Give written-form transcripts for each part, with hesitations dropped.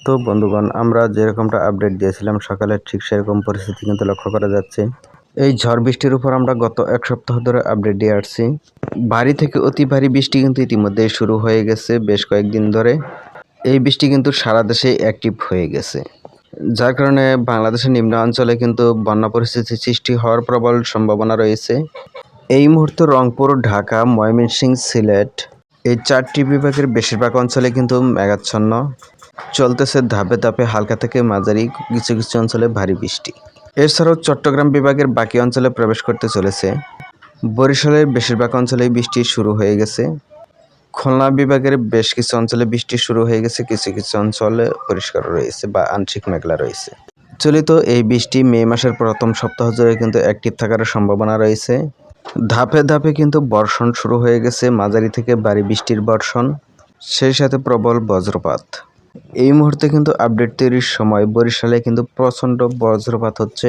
তো বন্ধুগণ, আমরা যেরকমটা আপডেট দিয়েছিলাম সকালে, ঠিক সেরকম পরিস্থিতি কিন্তু লক্ষ্য করা যাচ্ছে। এই ঝড় বৃষ্টির উপর আমরা গত এক সপ্তাহ ধরে আপডেট দিয়ে আসছি। ভারী থেকে অতি ভারী বৃষ্টি কিন্তু ইতিমধ্যেই শুরু হয়ে গেছে বেশ কয়েকদিন ধরে। এই বৃষ্টি কিন্তু সারা দেশে অ্যাক্টিভ হয়ে গেছে, যার কারণে বাংলাদেশের নিম্ন অঞ্চলে কিন্তু বন্যা পরিস্থিতির সৃষ্টি হওয়ার প্রবল সম্ভাবনা রয়েছে। এই মুহূর্তে রংপুর, ঢাকা, ময়মনসিংহ, সিলেট এই 4টি বিভাগের বেশিরভাগ অঞ্চলে কিন্তু মেঘাচ্ছন্ন। চলতেছে ধাপে ধাপে হালকা থেকে মাঝারি, কিছু কিছু অঞ্চলে ভারী বৃষ্টি। এছাড়াও চট্টগ্রাম বিভাগের বাকি অঞ্চলে প্রবেশ করতে চলেছে। বরিশালের বেশিরভাগ অঞ্চলেই বৃষ্টি শুরু হয়ে গেছে। খুলনা বিভাগের বেশ কিছু অঞ্চলে বৃষ্টি শুরু হয়ে গেছে, কিছু কিছু অঞ্চলে পরিষ্কার রয়েছে বা আংশিক মেঘলা রয়েছে। চলিত এই বৃষ্টি মে মাসের প্রথম সপ্তাহ জুড়ে কিন্তু অ্যাক্টিভ থাকার সম্ভাবনা রয়েছে। ধাপে ধাপে কিন্তু বর্ষণ শুরু হয়ে গেছে, মাঝারি থেকে ভারী বৃষ্টির বর্ষণ, সেই সাথে প্রবল বজ্রপাত। এই মুহূর্তে কিন্তু আপডেট তৈরির সময় বরিশালে কিন্তু প্রচণ্ড বজ্রপাত হচ্ছে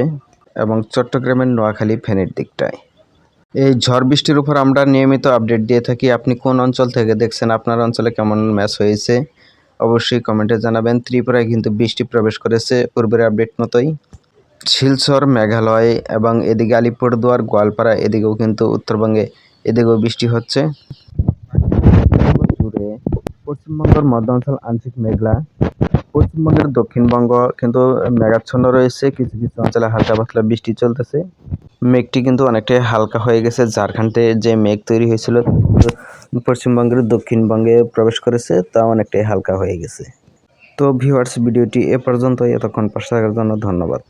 এবং চট্টগ্রামের নোয়াখালী, ফেনীর দিকটায়। এই ঝড় বৃষ্টির উপর আমরা নিয়মিত আপডেট দিয়ে থাকি। আপনি কোন অঞ্চল থেকে দেখছেন, আপনার অঞ্চলে কেমন ম্যাচ হয়েছে অবশ্যই কমেন্টে জানাবেন। ত্রিপুরায় কিন্তু বৃষ্টি প্রবেশ করেছে পূর্বের আপডেট মতোই। শিলচর, মেঘালয় এবং এদিকে আলিপুরদুয়ার, গোয়ালপাড়া এদিকেও কিন্তু উত্তরবঙ্গে এদিকেও বৃষ্টি হচ্ছে। জুড়ে পশ্চিমবঙ্গের মধ্য অঞ্চল আংশিক মেঘলা। পশ্চিমবঙ্গের দক্ষিণবঙ্গ কিন্তু মেঘাচ্ছন্ন রয়েছে, কিছু কিছু অঞ্চলে হালকা পাতলা বৃষ্টি চলতেছে। মেঘটি কিন্তু অনেকটাই হালকা হয়ে গেছে। ঝাড়খণ্ডে যে মেঘ তৈরি হয়েছিল পশ্চিমবঙ্গের দক্ষিণবঙ্গে প্রবেশ করেছে, তা অনেকটাই হালকা হয়ে গেছে। তো ভিউয়ার্স, ভিডিওটি এ পর্যন্ত। এতক্ষণ পাশে থাকার জন্য ধন্যবাদ।